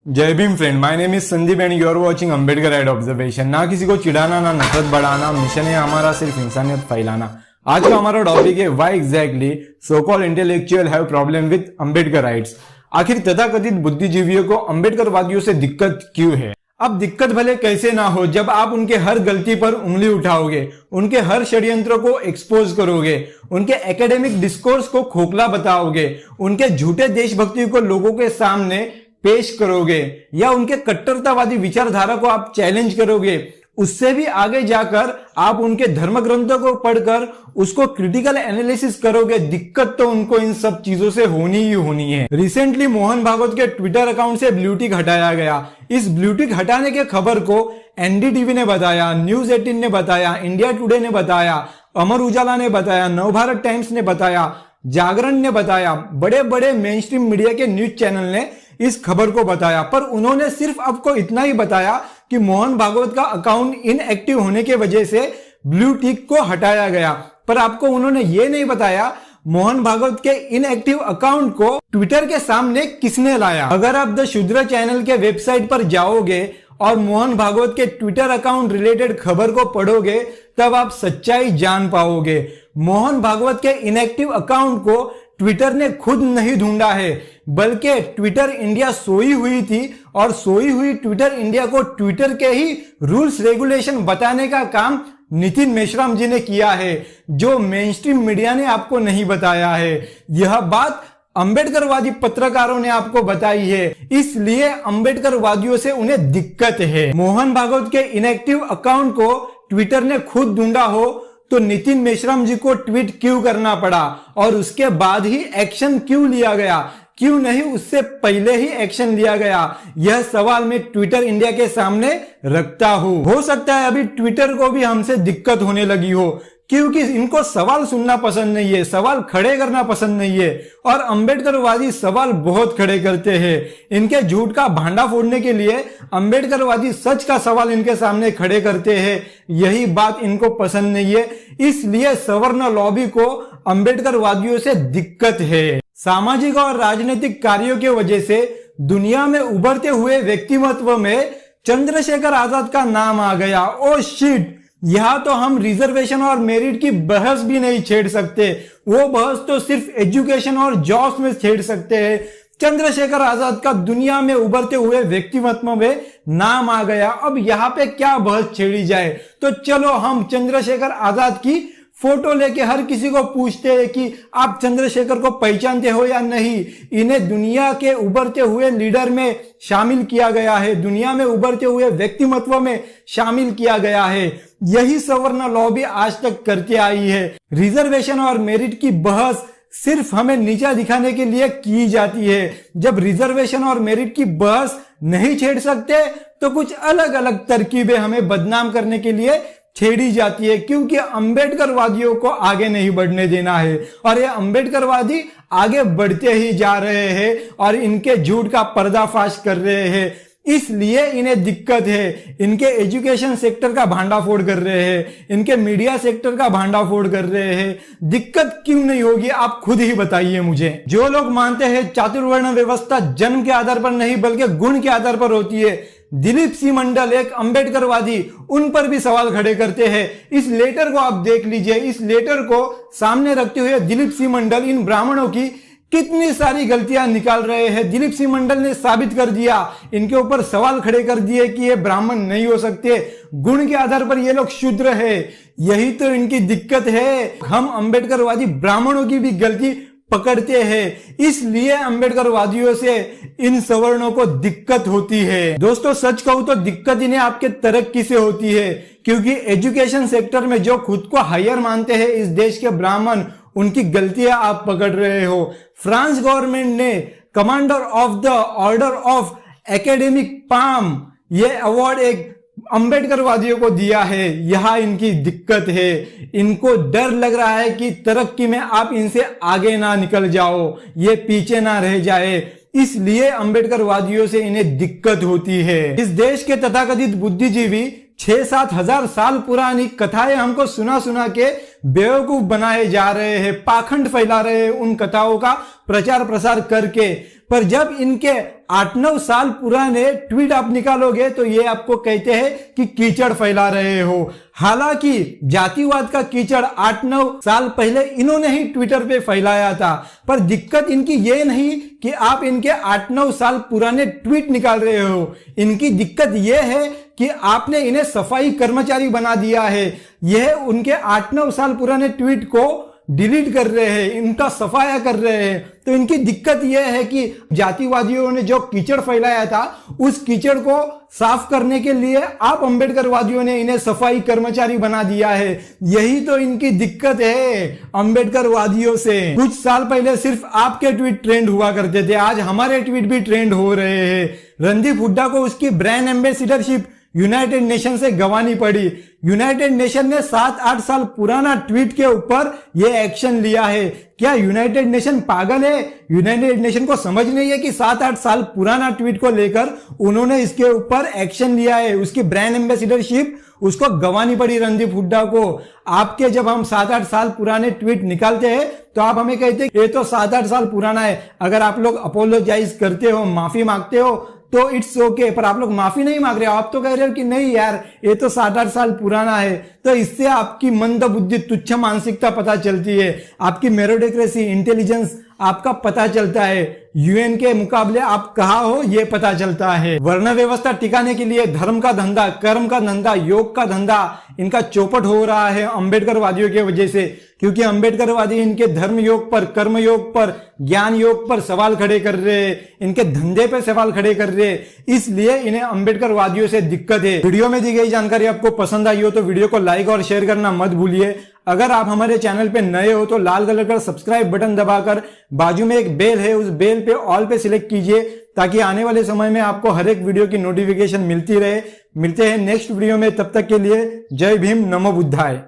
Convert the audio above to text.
जय Bhim friend, my name is Sandeep and you are watching Ambedkar right observation. ना किसी को चिढ़ाना ना नफरत बढ़ाना, मिशन है हमारा सिर्फ इंसानियत फैलाना। आज का हमारा टॉपिक है why exactly so called intellectual have problem with Ambedkar rights. आखिर तथाकथित बुद्धिजीवियों को अंबेडकरवादियों से दिक्कत क्यों है। अब दिक्कत भले कैसे ना हो, जब आप उनके हर गलती पर उंगली उठाओगे, उनके हर षड्यंत्र को एक्सपोज करोगे, उनके एकेडमिक डिस्कोर्स को खोखला बताओगे, उनके झूठे देशभक्ति को लोगों के सामने पेश करोगे या उनके कट्टरतावादी विचारधारा को आप चैलेंज करोगे, उससे भी आगे जाकर आप उनके धर्म ग्रंथों को पढ़कर उसको क्रिटिकल एनालिसिस करोगे। दिक्कत तो उनको इन सब चीजों से होनी ही होनी है। रिसेंटली मोहन भागवत के ट्विटर अकाउंट से ब्लू टिक हटाया गया। इस ब्लू टिक हटाने के खबर को एनडीटीवी ने बताया, न्यूज 18 ने बताया, इंडिया टुडे ने बताया, अमर उजाला ने बताया, नवभारत टाइम्स ने बताया, जागरण ने बताया, बड़े बड़े मेन स्ट्रीम मीडिया के न्यूज चैनल ने इस खबर को बताया। पर उन्होंने सिर्फ आपको इतना ही बताया कि मोहन भागवत का अकाउंट इनएक्टिव होने की वजह से ब्लू टिक को हटाया गया। पर आपको उन्होंने ये नहीं बताया मोहन भागवत के इनएक्टिव अकाउंट को ट्विटर के सामने किसने लाया। अगर आप द शूद्र चैनल के वेबसाइट पर जाओगे और मोहन भागवत के ट्विटर अकाउंट रिलेटेड खबर को पढ़ोगे, तब आप सच्चाई जान पाओगे। मोहन भागवत के इनएक्टिव अकाउंट को ट्विटर ने खुद नहीं ढूंढा है, बल्कि ट्विटर इंडिया सोई हुई थी और सोई हुई ट्विटर इंडिया को ट्विटर के ही रूल्स रेगुलेशन बताने का काम नितिन मेश्राम जी ने किया है, जो मेनस्ट्रीम मीडिया ने आपको नहीं बताया है। यह बात अंबेडकरवादी पत्रकारों ने आपको बताई है, इसलिए अंबेडकरवादियों से उन्हें दिक्कत है। मोहन भागवत के इनएक्टिव अकाउंट को ट्विटर ने खुद ढूंढा हो तो नितिन मेश्राम जी को ट्वीट क्यों करना पड़ा और उसके बाद ही एक्शन क्यों लिया गया, क्यों नहीं उससे पहले ही एक्शन लिया गया। यह सवाल मैं ट्विटर इंडिया के सामने रखता हूं। हो सकता है अभी ट्विटर को भी हमसे दिक्कत होने लगी हो, क्योंकि इनको सवाल सुनना पसंद नहीं है, सवाल खड़े करना पसंद नहीं है। और अंबेडकरवादी सवाल बहुत खड़े करते हैं। इनके झूठ का भांडा फोड़ने के लिए अंबेडकरवादी सच का सवाल इनके सामने खड़े करते हैं। यही बात इनको पसंद नहीं है, इसलिए सवर्ण लॉबी को अंबेडकरवादियों से दिक्कत है। सामाजिक और राजनीतिक कार्यों की वजह से दुनिया में उभरते हुए व्यक्तिमत्व में चंद्रशेखर आजाद का नाम आ गया। ओ शिट, यहां तो हम रिजर्वेशन और मेरिट की बहस भी नहीं छेड़ सकते, वो बहस तो सिर्फ एजुकेशन और जॉब्स में छेड़ सकते हैं। चंद्रशेखर आजाद का दुनिया में उभरते हुए व्यक्तिमत्व में नाम आ गया, अब यहाँ पे क्या बहस छेड़ी जाए। तो चलो हम चंद्रशेखर आजाद की फोटो लेके हर किसी को पूछते हैं कि आप चंद्रशेखर को पहचानते हो या नहीं। इन्हें दुनिया के उभरते हुए लीडर में शामिल किया गया है, दुनिया में उभरते हुए व्यक्तिमत्व में शामिल किया गया है। यही सवर्ण लॉबी आज तक करते आई है। रिजर्वेशन और मेरिट की बहस सिर्फ हमें नीचा दिखाने के लिए की जाती है। जब रिजर्वेशन और मेरिट की बहस नहीं छेड़ सकते तो कुछ अलग अलग तरकीबें हमें बदनाम करने के लिए छेड़ी जाती है, क्योंकि अंबेडकरवादियों को आगे नहीं बढ़ने देना है। और ये अंबेडकरवादी आगे बढ़ते ही जा रहे हैं और इनके झूठ का पर्दाफाश कर रहे हैं, इसलिए इन्हें दिक्कत है। इनके एजुकेशन सेक्टर का भांडाफोड़ कर रहे हैं, इनके मीडिया सेक्टर का भांडाफोड़ कर रहे हैं। दिक्कत क्यों नहीं होगी, आप खुद ही बताइए मुझे। जो लोग मानते हैं चातुर्वर्ण व्यवस्था जन्म के आधार पर नहीं बल्कि गुण के आधार पर होती है, दिलीप सी मंडल एक अंबेडकरवादी, उन पर भी सवाल खड़े करते हैं। इस लेटर को आप देख लीजिए। इस लेटर को सामने रखते हुए दिलीप सी मंडल इन ब्राह्मणों की कितनी सारी गलतियां निकाल रहे हैं। दिलीप सी मंडल ने साबित कर दिया, इनके ऊपर सवाल खड़े कर दिए कि ये ब्राह्मण नहीं हो सकते, गुण के आधार पर ये लोग शूद्र है। यही तो इनकी दिक्कत है। हम अंबेडकरवादी ब्राह्मणों की भी गलती पकड़ते हैं, इसलिए अंबेडकरवादियों से इन सवर्णों को दिक्कत होती है। दोस्तों सच कहूं तो दिक्कत इन्हें आपके तरक्की से होती है, क्योंकि एजुकेशन सेक्टर में जो खुद को हायर मानते हैं इस देश के ब्राह्मण, उनकी गलतियां आप पकड़ रहे हो। फ्रांस गवर्नमेंट ने commander of the order of academic palm ये अवार्ड एक अंबेडकरवादियों को दिया है। यहां इनकी दिक्कत है। इनको डर लग रहा है कि तरक्की में आप इनसे आगे ना निकल जाओ, ये पीछे ना रह जाए, इसलिए अंबेडकरवादियों से इन्हें दिक्कत होती है। इस देश के तथाकथित बुद्धिजीवी 6-7 हजार साल पुरानी कथाएं हमको सुना सुना के बेवकूफ बनाए जा रहे हैं, पाखंड फैला रहे हैं उन कथाओं का प्रचार प्रसार करके। पर जब इनके 8-9 साल पुराने ट्वीट आप निकालोगे तो ये आपको कहते हैं कि कीचड़ फैला रहे हो। हालांकि जातिवाद का कीचड़ 8-9 साल पहले इन्होंने ही ट्विटर पे फैलाया था, पर दिक्कत इनकी ये नहीं कि आप इनके 8-9 साल पुराने ट्वीट निकाल रहे हो। इनकी दिक्कत ये है कि आपने इन्हें सफाई कर्मचारी बना दिया है। यह उनके 8-9 साल पुराने ट्वीट को डिलीट कर रहे हैं, इनका सफाया कर रहे हैं। तो इनकी दिक्कत यह है कि जातिवादियों ने जो कीचड़ फैलाया था उस कीचड़ को साफ करने के लिए आप अंबेडकरवादियों ने इन्हें सफाई कर्मचारी बना दिया है। यही तो इनकी दिक्कत है अंबेडकरवादियों से। कुछ साल पहले सिर्फ आपके ट्वीट ट्रेंड हुआ करते थे, आज हमारे ट्वीट भी ट्रेंड हो रहे हैं। रणदीप हुड्डा को उसकी ब्रांड एम्बेसिडरशिप यूनाइटेड नेशन से गंवानी पड़ी। यूनाइटेड नेशन ने 7-8 साल पुराना ट्वीट के ऊपर यह एक्शन लिया है। क्या यूनाइटेड नेशन पागल है? यूनाइटेड नेशन को समझ नहीं है कि 7-8 साल पुराना ट्वीट को लेकर उन्होंने इसके ऊपर एक्शन लिया है। उसकी ब्रांड एम्बेसिडरशिप उसको गंवानी पड़ी रणदीप हुड्डा को। आपके जब हम 7-8 साल पुराने ट्वीट निकालते हैं तो आप हमें कहते हैं ये तो 7-8 साल पुराना है। अगर आप लोग अपोलोजाइज करते हो, माफी मांगते हो तो इट्स ओके, पर आप लोग माफी नहीं मांग रहे हो। आप तो कह रहे हो कि नहीं यार ये तो 7-8 साल पुराना है। तो इससे आपकी मंदबुद्धि, तुच्छ मानसिकता पता चलती है, आपकी मेरिटोक्रेसी, इंटेलिजेंस आपका पता चलता है। यूएन के मुकाबले आप कहाँ हो ये पता चलता है। वर्ण व्यवस्था टिकाने के लिए धर्म का धंधा, कर्म का धंधा, योग का धंधा इनका चौपट हो रहा है अंबेडकरवादियों की वजह से। क्योंकि अंबेडकरवादी इनके धर्म योग पर, कर्म योग पर, ज्ञान योग पर सवाल खड़े कर रहे हैं, इनके धंधे पे सवाल खड़े कर रहे हैं। इसलिए इन्हें अंबेडकरवादियों से दिक्कत है। वीडियो में दी गई जानकारी आपको पसंद आई हो तो वीडियो को लाइक और शेयर करना मत भूलिए। अगर आप हमारे चैनल पे नए हो तो लाल कलर का सब्सक्राइब बटन दबाकर बाजू में एक बेल है, उस बेल पे ऑल पे सिलेक्ट कीजिए ताकि आने वाले समय में आपको हर एक वीडियो की नोटिफिकेशन मिलती रहे। मिलते हैं नेक्स्ट वीडियो में, तब तक के लिए जय भीम, नमो बुद्धाय।